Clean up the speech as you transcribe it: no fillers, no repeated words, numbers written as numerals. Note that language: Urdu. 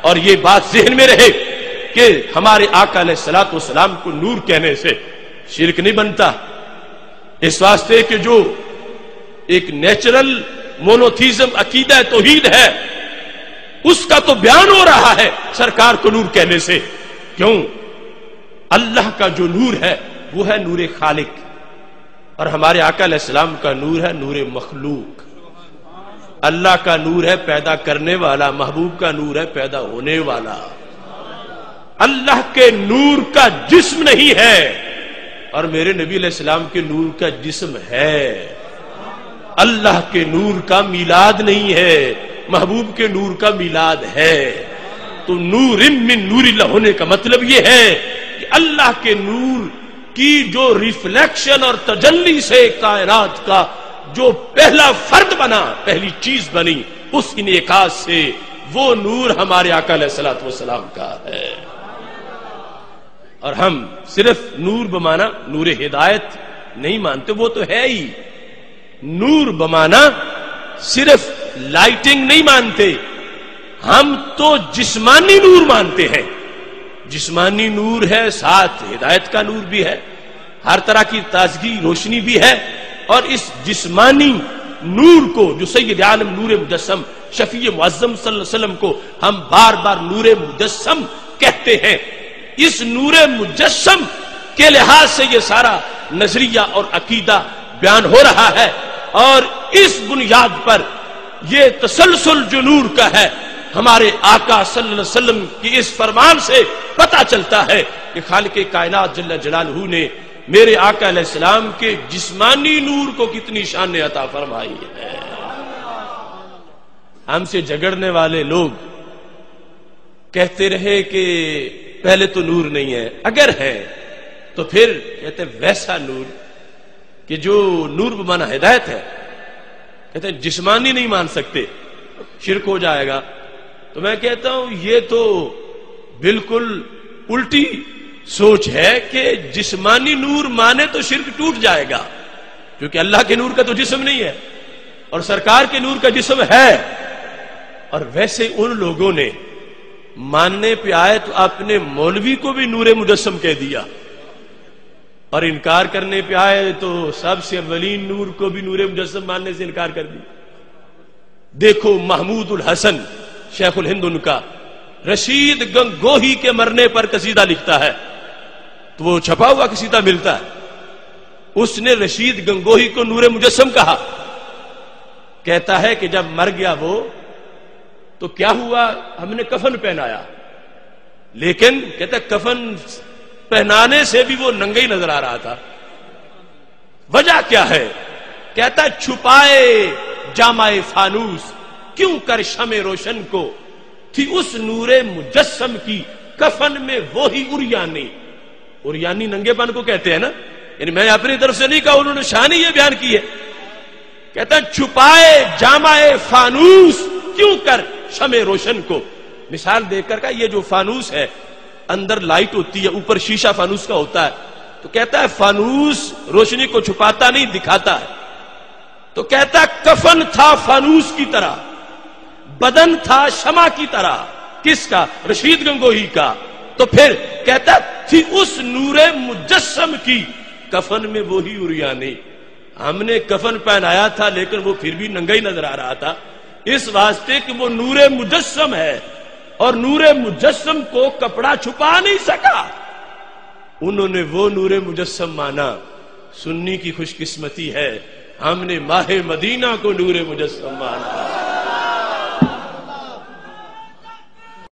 اور یہ بات ذہن میں رہے کہ ہمارے آقا علیہ الصلوۃ والسلام کو نور کہنے سے شرک نہیں بنتا، اس واسطے کہ جو ایک نیچرل مونوتھیزم عقیدہ توحید ہے اس کا تو بیان ہو رہا ہے سرکار کو نور کہنے سے۔ کیوں؟ اللہ کا جو نور ہے وہ ہے نور خالق، اور ہمارے آقا علیہ السلام کا نور ہے نور مخلوق۔ اللہ کا نور ہے پیدا کرنے والا، محبوب کا نور ہے پیدا ہونے والا۔ اللہ کے نور کا جسم نہیں ہے اور میرے نبی علیہ السلام کے نور کا جسم ہے۔ اللہ کے نور کا میلاد نہیں ہے، محبوب کے نور کا میلاد ہے۔ تو نور من نور اللہ ہونے کا مطلب یہ ہے کہ اللہ کے نور کی جو ریفلیکشن اور تجلی سے کائنات کا جو پہلا فرد بنا، پہلی چیز بنی، اس انعکاس سے وہ نور ہمارے آقا علیہ الصلوۃ والسلام کا ہے۔ اور ہم صرف نور بمانا نور ہدایت نہیں مانتے، وہ تو ہے ہی۔ نور بمانا صرف لائٹنگ نہیں مانتے، ہم تو جسمانی نور مانتے ہیں۔ جسمانی نور ہے، ساتھ ہدایت کا نور بھی ہے، ہر طرح کی تازگی روشنی بھی ہے۔ اور اس جسمانی نور کو جو سید عالم نور مجسم شفیع معظم صلی اللہ علیہ وسلم کو ہم بار بار نور مجسم کہتے ہیں، اس نور مجسم کے لحاظ سے یہ سارا نظریہ اور عقیدہ بیان ہو رہا ہے، اور اس بنیاد پر یہ تسلسل جو نور کا ہے ہمارے آقا صلی اللہ علیہ وسلم کی اس فرمان سے پتہ چلتا ہے کہ خالق کائنات جل جلالہ نے میرے آقا علیہ السلام کے جسمانی نور کو کتنی شان عطا فرمائی ہے۔ ہم سے جھگڑنے والے لوگ کہتے رہے کہ پہلے تو نور نہیں ہے، اگر ہے تو پھر کہتے ویسا نور کہ جو نور بمانا ہدایت ہے، کہتے جسمانی نہیں مان سکتے، شرک ہو جائے گا۔ تو میں کہتا ہوں یہ تو بالکل الٹی سوچ ہے کہ جسمانی نور مانے تو شرک ٹوٹ جائے گا، کیونکہ اللہ کے نور کا تو جسم نہیں ہے اور سرکار کے نور کا جسم ہے۔ اور ویسے ان لوگوں نے ماننے پہ آئے تو اپنے مولوی کو بھی نور مجسم کہہ دیا، اور انکار کرنے پہ آئے تو سب سے اولین نور کو بھی نور مجسم ماننے سے انکار کر دیا۔ دیکھو محمود الحسن شیخ الہند ان کا رشید گنگوہی کے مرنے پر قصیدہ لکھتا ہے، تو وہ چھپا ہوا قصیدہ ملتا ہے، اس نے رشید گنگوہی کو نور مجسم کہا۔ کہتا ہے کہ جب مر گیا وہ تو کیا ہوا، ہم نے کفن پہنایا، لیکن کہتا ہے کفن پہنانے سے بھی وہ ننگا ہی نظر آ رہا تھا۔ وجہ کیا ہے؟ کہتا ہے چھپائے جامع فانوس کیوں کر شمع روشن کو، تھی اس نور مجسم کی کفن میں وہی اریانی۔ اریانی ننگے پن کو کہتے ہیں نا، یعنی میں اپنی طرف سے نہیں کہا، انہوں نے شانی یہ بیان کی ہے۔ کہتا ہے چھپائے جامع فانوس کیوں کر شمع روشن کو۔ مثال دے کر کہا یہ جو فانوس ہے اندر لائٹ ہوتی ہے، اوپر شیشہ فانوس کا ہوتا ہے، تو کہتا ہے فانوس روشنی کو چھپاتا نہیں دکھاتا ہے۔ تو کہتا ہے کفن تھا فانوس کی طرح، بدن تھا شمع کی طرح، کس کا؟ رشید گنگوہی کا۔ تو پھر کہتا تھی اس نور مجسم کی کفن میں وہی اریانی۔ ہم نے کفن پہنایا تھا لیکن وہ پھر بھی ننگا ہی نظر آ رہا تھا، اس واسطے کہ وہ نور مجسم ہے، اور نور مجسم کو کپڑا چھپا نہیں سکا۔ انہوں نے وہ نور مجسم مانا۔ سنی کی خوش قسمتی ہے، ہم نے ماہ مدینہ کو نور مجسم مانا۔